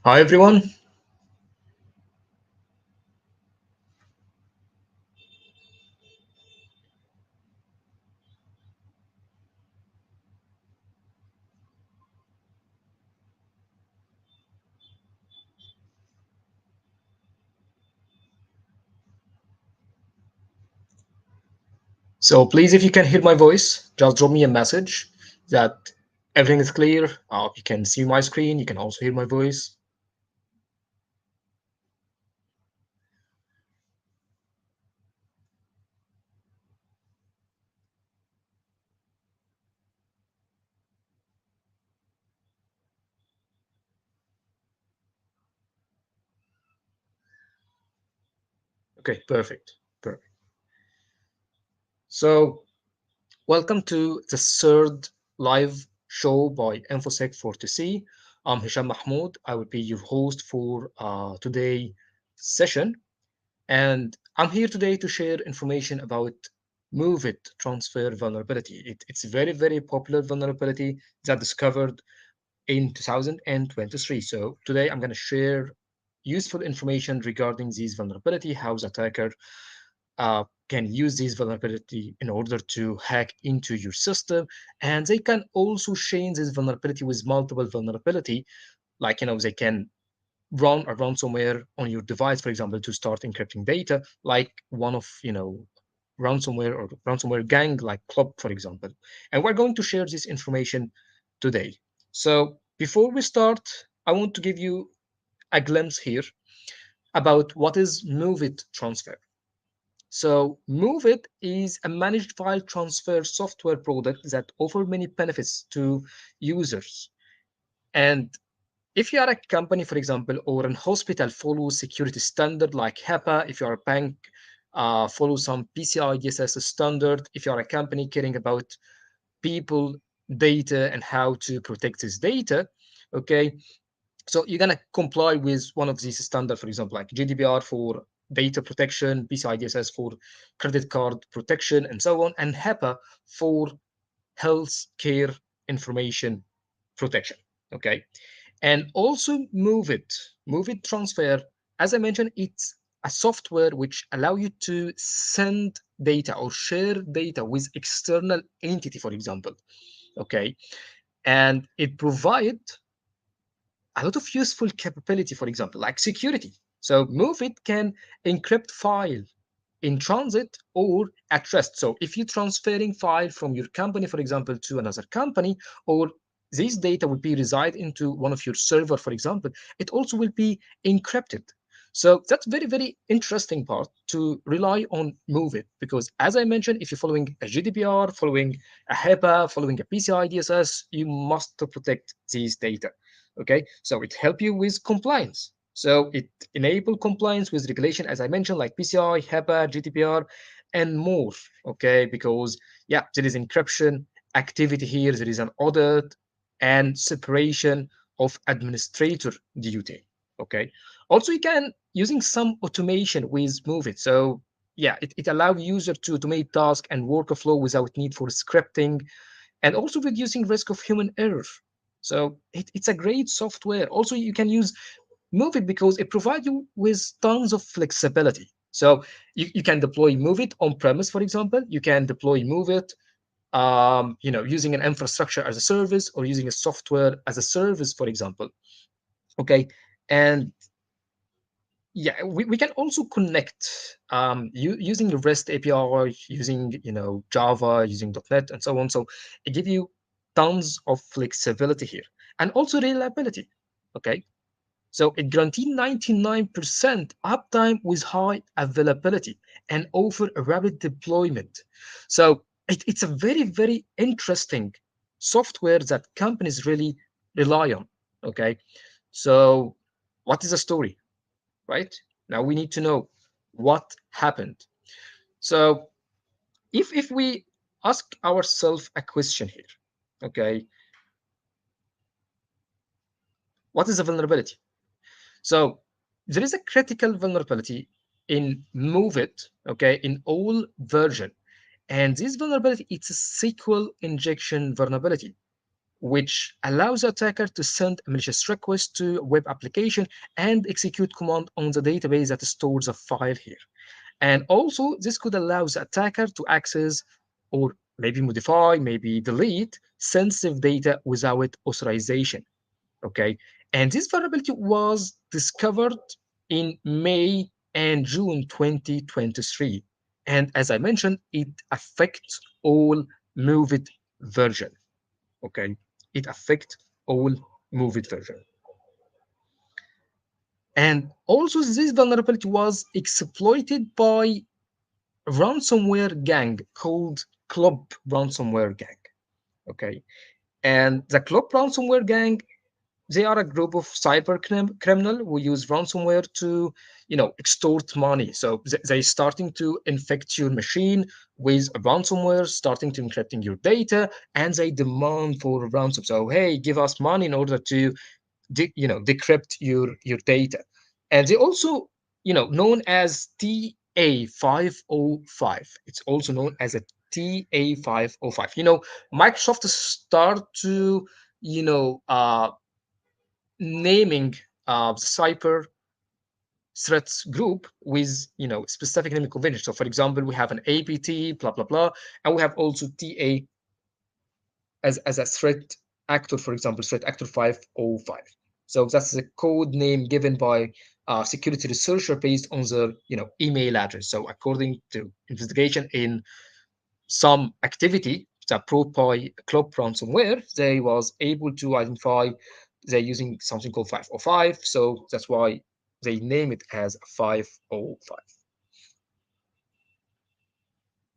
Hi everyone. So please, if you can hear my voice, just drop me a message that everything is clear. You can see my screen. You can also hear my voice. Okay, perfect. Perfect. So welcome to the third live show by InfoSec 4 2C. I'm Hisham Mahmoud. I will be your host for today session. And I'm here today to share information about MOVEit transfer vulnerability. It's a very, very popular vulnerability that discovered in 2023. So today I'm going to share useful information regarding this vulnerability, how the attacker can use this vulnerability in order to hack into your system. And they can also change this vulnerability with multiple vulnerability, like, they can run a ransomware on your device, for example, to start encrypting data, like one of, ransomware or ransomware gang like Club, for example. And we're going to share this information today. So before we start, I want to give you a glimpse here about what is MOVEit transfer. So MOVEit is a managed file transfer software product that offer many benefits to users. And if you are a company, for example, or an hospital follow security standard like HIPAA, if you are a bank, follow some PCI DSS standard, if you are a company caring about people data and how to protect this data, okay, so you're gonna comply with one of these standards, for example, like GDPR for data protection, PCI DSS for credit card protection, and so on, and HIPAA for health care information protection. Okay, and also MOVEit transfer. As I mentioned, it's a software which allow you to send data or share data with external entity, for example. Okay, and it provide a lot of useful capability, for example, like security. So MOVEit can encrypt file in transit or at rest. So if you're transferring file from your company, for example, to another company, or this data will be reside into one of your server, for example, it also will be encrypted. So that's very, very interesting part to rely on MOVEit because as I mentioned, if you're following a GDPR, following a HIPAA, following a PCI DSS, you must protect these data. Okay, so it help you with compliance. So it enable compliance with regulation, as I mentioned, like PCI, HIPAA, GDPR, and more. Okay, because yeah, there is encryption activity here. There is an audit and separation of administrator duty. Okay. Also, you can using some automation with MOVEit. So yeah, it allows user to automate task and workflow without need for scripting and also reducing risk of human error. So it's a great software. Also, you can use MOVEit because it provides you with tons of flexibility. So you can deploy MOVEit on premise, for example. You can deploy MOVEit, using an infrastructure as a service or using a software as a service, for example. Okay, and yeah, we can also connect using the REST API, using Java, using .NET, and so on. So it gives you tons of flexibility here, and also reliability. Okay, so it guarantees 99% uptime with high availability and offer a rapid deployment. So it's a very, very interesting software that companies really rely on. Okay, so what is the story? Right? Now we need to know what happened. So if we ask ourselves a question here, okay, what is a vulnerability? So there is a critical vulnerability in MOVEit, okay, in all version. And this vulnerability, it's a SQL injection vulnerability, which allows the attacker to send a malicious request to a web application and execute command on the database that stores a file here. And also, this could allow the attacker to access or maybe modify, maybe delete sensitive data without authorization. Okay. And this vulnerability was discovered in May and June 2023. And as I mentioned, it affects all MOVEit version. Okay. It affects all MOVEit version. And also, this vulnerability was exploited by ransomware gang called Club Ransomware Gang. Okay. And the Club Ransomware Gang, they are a group of criminal who use ransomware to, extort money. So they starting to infect your machine with a ransomware, starting to encrypting your data, and they demand for ransom. So hey, give us money in order to decrypt your data. And they also, known as TA505. It's also known as a TA505. Microsoft start to, you know uh, naming the cyber threats group with, specific naming convention. So for example, we have an APT, blah blah blah, and we have also TA as a threat actor, for example, threat actor 505. So that's the code name given by a security researcher based on their, email address. So according to investigation in some activity that proved by Club ransomware, they was able to identify they're using something called 505. So that's why they name it as 505.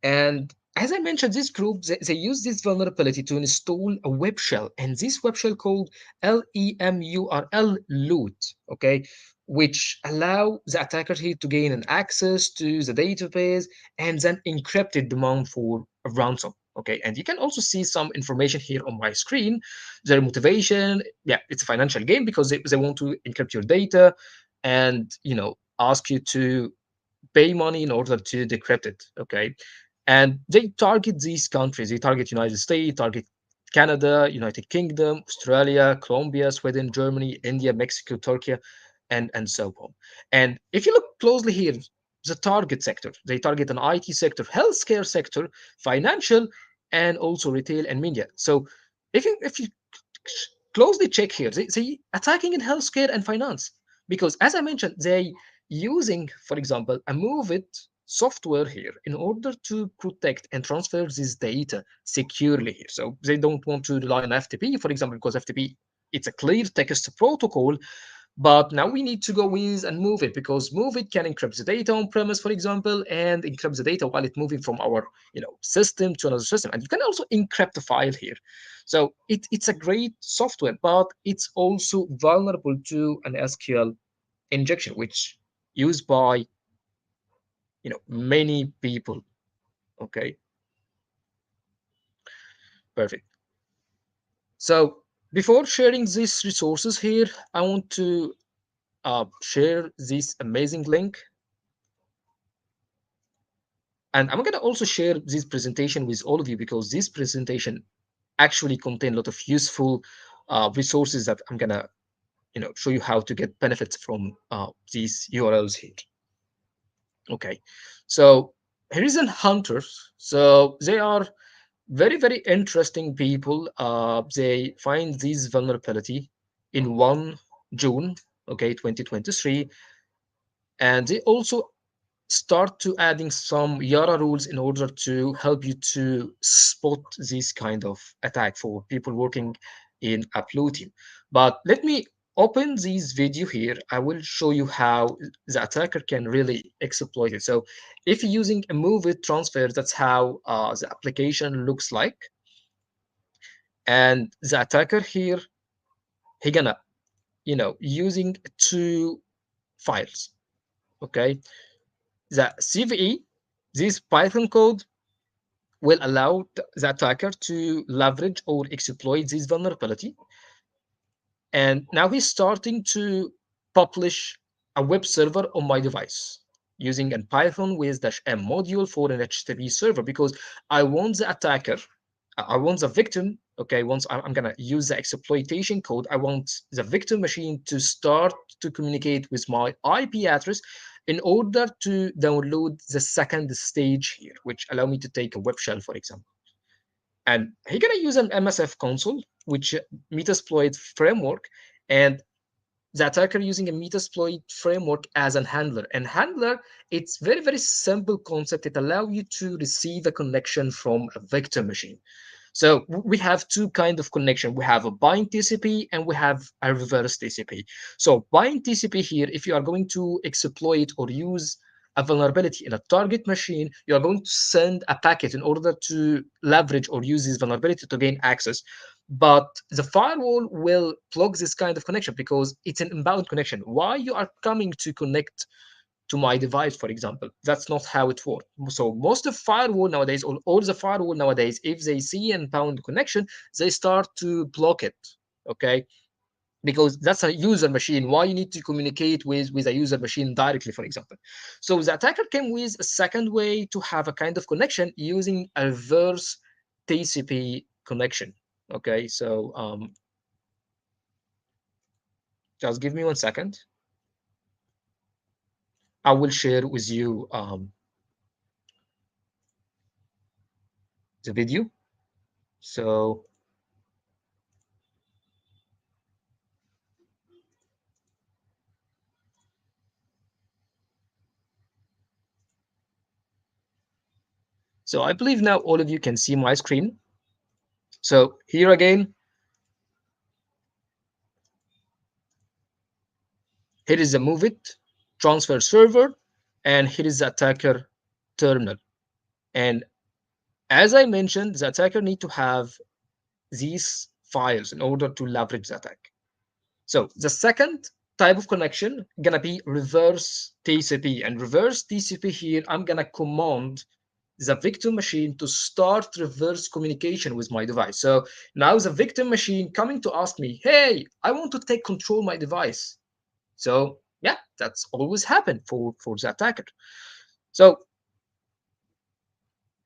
And as I mentioned, this group, they use this vulnerability to install a web shell, and this web shell called LEMURL loot, okay, which allow the attacker here to gain an access to the database and then encrypted demand for a ransom. Okay, and you can also see some information here on my screen. Their motivation, yeah, it's a financial game because they want to encrypt your data and ask you to pay money in order to decrypt it. Okay, and they target these countries. They target United States, target Canada, United Kingdom, Australia, Colombia, Sweden, Germany, India, Mexico, Turkey, and so on. And if you look closely here, the target sector, they target an IT sector, healthcare sector, financial, and also retail and media. So if you closely check here, they attacking in healthcare and finance because, as I mentioned, they using, for example, a MOVEit software here in order to protect and transfer this data securely here. So they don't want to rely on FTP, for example, because FTP, it's a clear text protocol, but now we need to go with and MOVEit because MOVEit can encrypt the data on premise, for example, and encrypt the data while it's moving from our system to another system. And you can also encrypt the file here. So it's a great software, but it's also vulnerable to an SQL injection, which used by many people. Okay, perfect. So before sharing these resources here, I want to share this amazing link. And I'm going to also share this presentation with all of you because this presentation actually contain a lot of useful resources that I'm going to show you how to get benefits from these URLs here. Okay, so here is an hunters. So they are very, very interesting people. They find this vulnerability in 1 June, okay, 2023. And they also start to adding some Yara rules in order to help you to spot this kind of attack for people working in a blue team. But let me open this video here. I will show you how the attacker can really exploit it. So if you're using a MOVEit transfer, that's how the application looks like. And the attacker here, he gonna, using two files, okay? The CVE, this Python code will allow the attacker to leverage or exploit this vulnerability. And now he's starting to publish a web server on my device using a Python with -m module for an HTTP server because I want the attacker I want the victim, okay, once I'm going to use the exploitation code, I want the victim machine to start to communicate with my IP address in order to download the second stage here, which allow me to take a web shell, for example. And he's going to use an MSF console, which Metasploit framework, and the attacker using a Metasploit framework as a handler. And handler, it's very, very simple concept. It allows you to receive a connection from a victim machine. So we have two kind of connection. We have a bind TCP and we have a reverse TCP. So bind TCP here, if you are going to exploit or use a vulnerability in a target machine, you are going to send a packet in order to leverage or use this vulnerability to gain access. But the firewall will block this kind of connection because it's an inbound connection. Why you are coming to connect to my device, for example? That's not how it works. So most of firewall nowadays, or all the firewall nowadays, if they see an inbound connection, they start to block it. Okay, because that's a user machine. Why you need to communicate with a user machine directly, for example? So the attacker came with a second way to have a kind of connection using a reverse TCP connection. Okay, so just give me 1 second. I will share with you the video. So I believe now all of you can see my screen. So here again, here is the MOVEit transfer server, and here is the attacker terminal. And as I mentioned, the attacker need to have these files in order to leverage the attack. So the second type of connection gonna be reverse TCP, and reverse TCP here, I'm gonna command the victim machine to start reverse communication with my device. So now the victim machine coming to ask me, hey, I want to take control of my device. So yeah, that's always happened for the attacker. So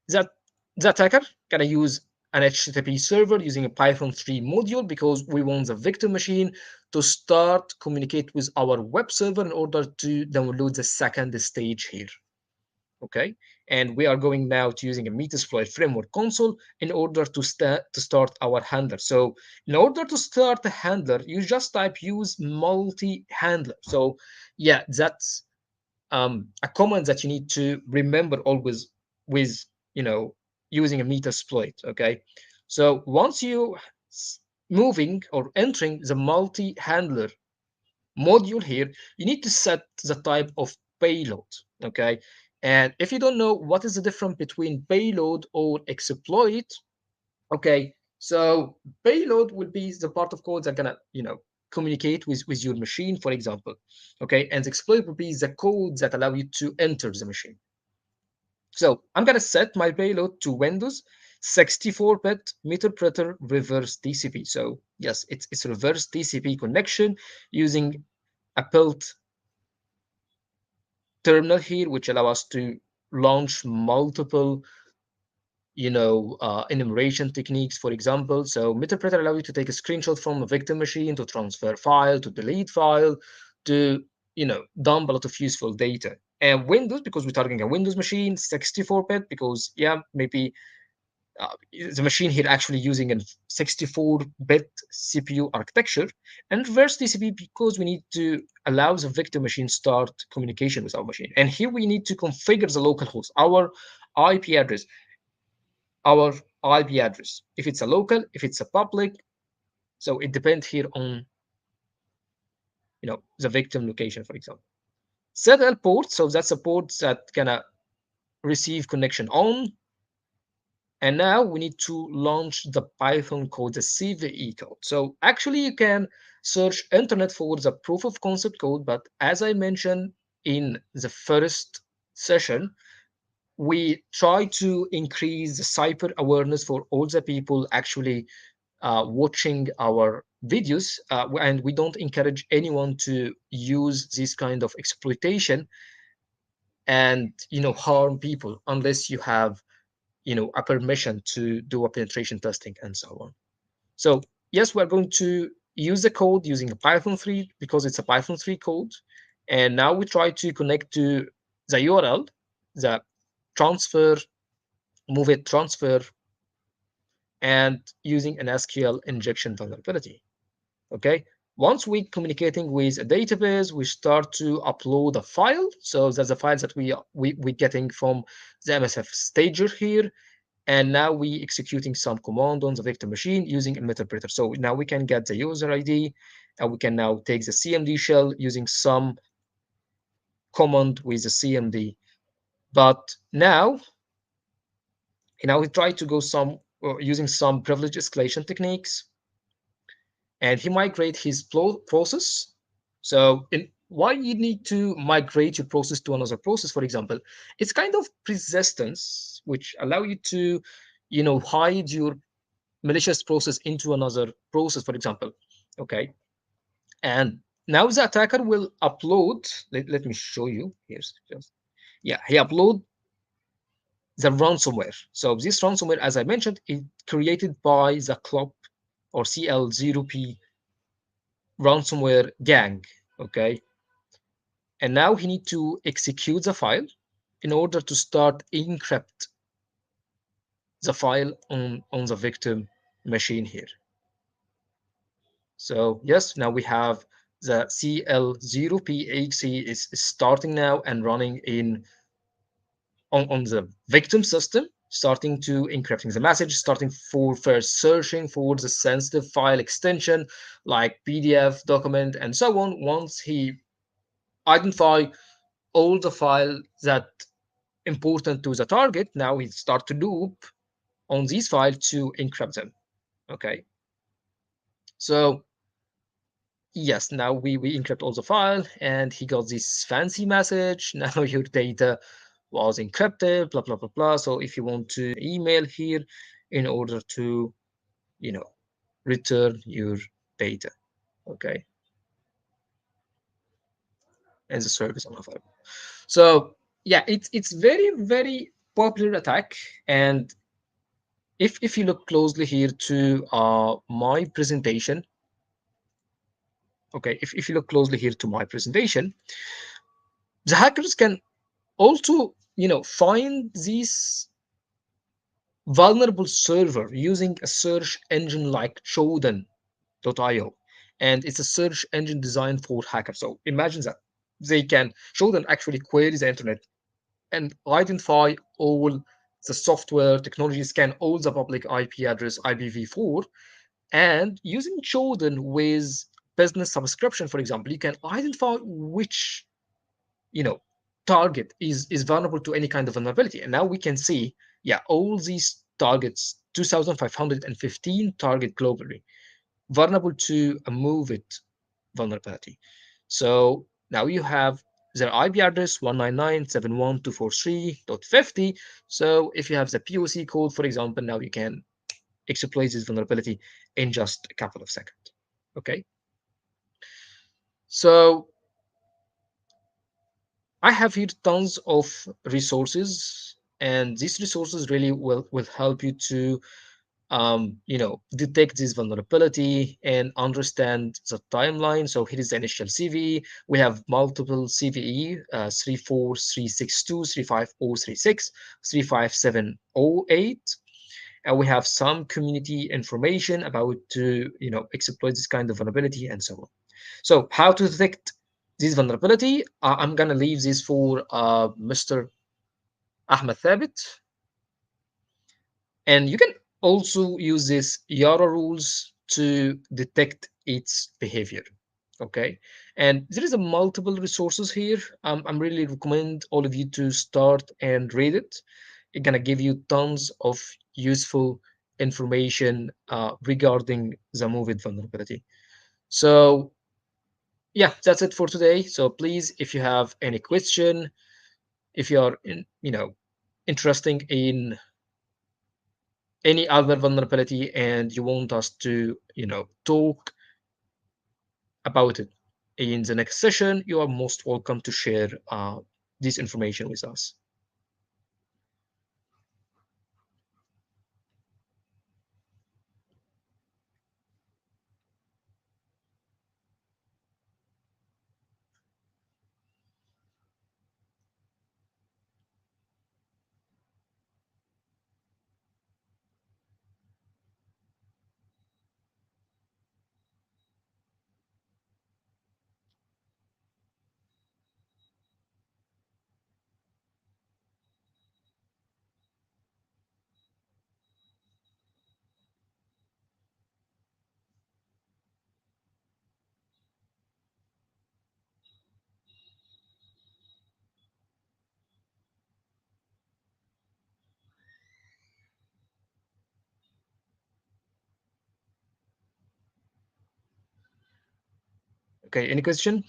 that the attacker gonna use an HTTP server using a Python 3 module because we want the victim machine to start communicate with our web server in order to download the second stage here. Okay, and we are going now to using a Metasploit framework console in order to start our handler. So in order to start a handler, you just type use multi-handler. So yeah, that's a command that you need to remember always with, you know, using a Metasploit. Okay, so once you moving or entering the multi-handler module here, you need to set the type of payload. Okay, and if you don't know what is the difference between payload or exploit, okay, so payload will be the part of code that gonna, you know, communicate with your machine, for example. Okay, and exploit will be the code that allow you to enter the machine. So I'm gonna set my payload to Windows 64-bit interpreter reverse TCP. So yes, it's reverse TCP connection using a built terminal here, which allow us to launch multiple, enumeration techniques, for example. So Meterpreter allow you to take a screenshot from a victim machine, to transfer file, to delete file, to, dump a lot of useful data. And Windows, because we're targeting a Windows machine, 64-bit, because yeah, maybe the machine here actually using a 64-bit CPU architecture, and reverse TCP because we need to allow the victim machine start communication with our machine. And here we need to configure the local host, our IP address, our IP address. If it's a local, if it's a public, so it depends here on, the victim location, for example. Set L port, so that's a port that gonna receive connection on. And now we need to launch the Python code, the CVE code. So actually you can search internet for the proof of concept code, but as I mentioned in the first session, we try to increase the cyber awareness for all the people actually watching our videos, and we don't encourage anyone to use this kind of exploitation and harm people unless you have a permission to do a penetration testing and so on. So yes, we're going to use the code using a Python 3 because it's a Python 3 code. And now we try to connect to the URL, the transfer, MOVEit transfer, and using an SQL injection vulnerability. Okay. Once we communicating with a database, we start to upload a file. So that's the files that we getting from the MSF stager here. And now we executing some command on the victim machine using a interpreter. So now we can get the user ID, and we can now take the CMD shell using some command with the CMD. But now we try to go some using some privilege escalation techniques, and he migrate his process. So why you need to migrate your process to another process, for example, it's kind of persistence, which allow you to, hide your malicious process into another process, for example. Okay. And now the attacker will upload, let me show you. Here's just, yeah, he upload the ransomware. So this ransomware, as I mentioned, is created by the club or CL0P ransomware gang. Okay. And now he need to execute the file in order to start encrypt the file on the victim machine here. So yes, now we have the CL0PHC is starting now and running on the victim system, starting to encrypting the message, starting for first searching for the sensitive file extension like PDF, document, and so on. Once he identify all the file that important to the target, now he start to loop on these files to encrypt them. Okay, so yes, now we encrypt all the file, and he got this fancy message. Now your data was encrypted, blah blah blah blah. So if you want to email here in order to, you know, return your data, okay, and the service unavailable. So yeah, it's very popular attack. And if you look closely here to my presentation, okay, if you look closely here to my presentation, the hackers can also, find these vulnerable server using a search engine like Showdown.io, and it's a search engine designed for hackers. So imagine that they can Showdown actually query the internet and identify all the software technology, scan all the public IP address IPv4, and using Showdown with business subscription, for example, you can identify which, you know target is vulnerable to any kind of vulnerability. And now we can see, yeah, all these targets, 2515 target globally vulnerable to a MOVEit vulnerability. So now you have their IP address 199.71243.50. So if you have the POC code, for example, now you can exploit this vulnerability in just a couple of seconds. Okay, so I have here tons of resources, and these resources really will help you to, detect this vulnerability and understand the timeline. So here is the initial CVE. We have multiple CVE, 34362, 35036, 35708. And we have some community information about to, exploit this kind of vulnerability and so on. So how to detect this vulnerability? I'm gonna leave this for Mr. Ahmed Thabit, and you can also use this Yara rules to detect its behavior. Okay, and there is a multiple resources here. I'm really recommend all of you to start and read it. It's gonna give you tons of useful information regarding the MOVEit vulnerability. So yeah, that's it for today. So please, if you have any question, if you are interesting in any other vulnerability and you want us to, talk about it in the next session, you are most welcome to share this information with us. Okay, any question?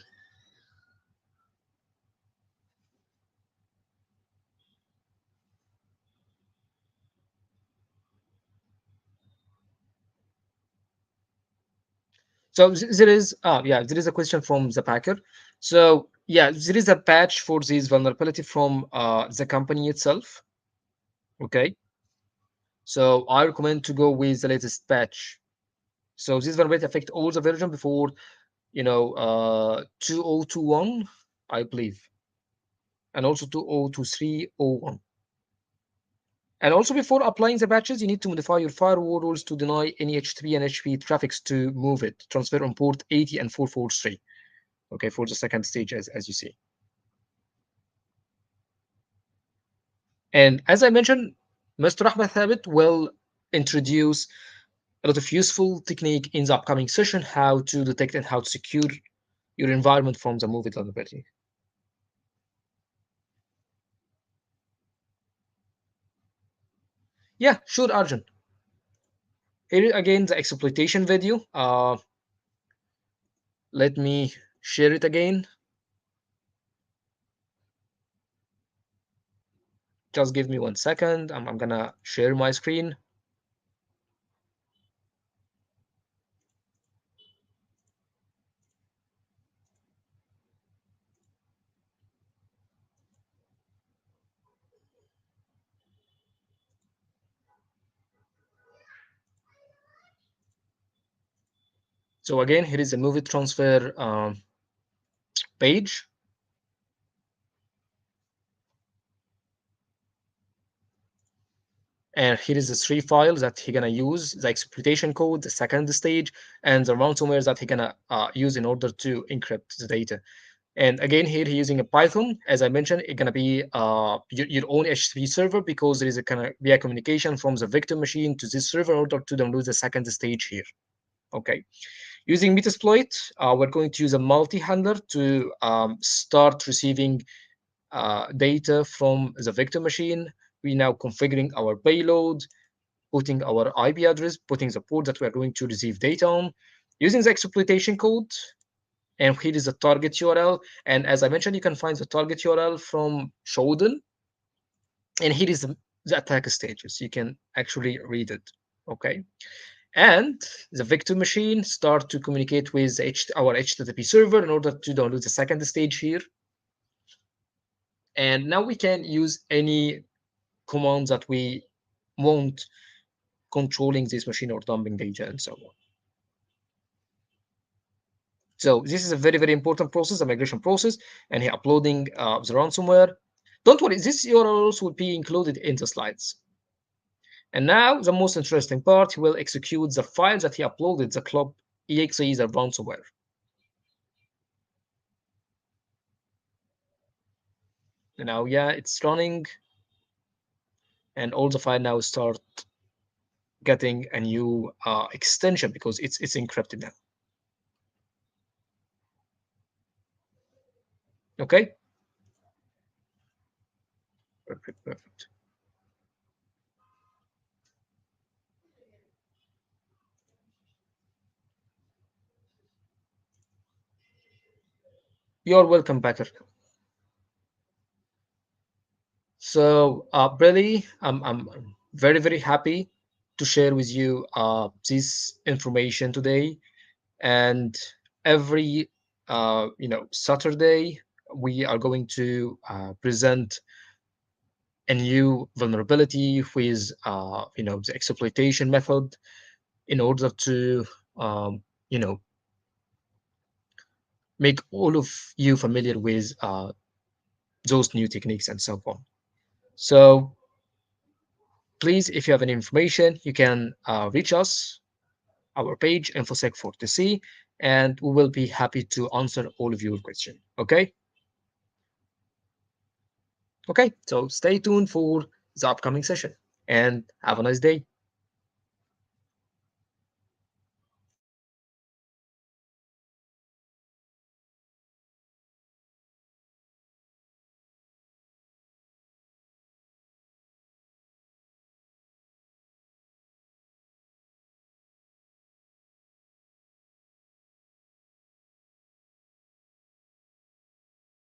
So there is, yeah, there is a question from the packer. So yeah, there is a patch for this vulnerability from the company itself. Okay, so I recommend to go with the latest patch. So this vulnerability affect all the version before 2021, I believe, and also 2023.01. And also before applying the patches, you need to modify your firewall rules to deny any HTTP and HTTP traffics to MOVEit, transfer on port 80 and 443. Okay, for the second stage, as you see. And as I mentioned, Mr. Ahmed Thabit will introduce a lot of useful technique in the upcoming session, how to detect and how to secure your environment from the MOVEit vulnerability. Yeah, sure, Arjun. Here again, the exploitation video. Let me share it again. Just give me 1 second. I'm gonna share my screen. So again, here is the movie transfer page. And here is the three files that he gonna use: the exploitation code, the second stage, and the ransomware that he gonna use in order to encrypt the data. And again, here he's using a Python. As I mentioned, it's gonna be your own HTTP server, because there is a gonna be a communication from the victim machine to this server in order to download the second stage here. Okay. Using Metasploit, we're going to use a multi-handler to start receiving data from the victim machine. We now configuring our payload, putting our IP address, putting the port that we are going to receive data on, using the exploitation code. And here is the target URL. And as I mentioned, you can find the target URL from Showdown. And here is the attack stages. You can actually read it. Okay. And the victim machine start to communicate with our HTTP server in order to download the second stage here. And now we can use any commands that we want controlling this machine or dumping data and so on. So this is a very, very important process, the migration process, and here uploading the ransomware. Don't worry, this URLs will be included in the slides. And now the most interesting part, he will execute the files that he uploaded, the club exe, the ransomware. Now, yeah, it's running, and all the file now start getting a new extension because it's encrypted now. Okay, perfect, perfect. You're welcome, Becker. So, really, I'm very, very happy to share with you this information today. And every Saturday, we are going to present a new vulnerability with the exploitation method in order to um, you know make all of you familiar with those new techniques and so on. So please, if you have any information, you can reach us, our page, infosec4tc, and we will be happy to answer all of your questions. Okay? Okay, so stay tuned for the upcoming session and have a nice day.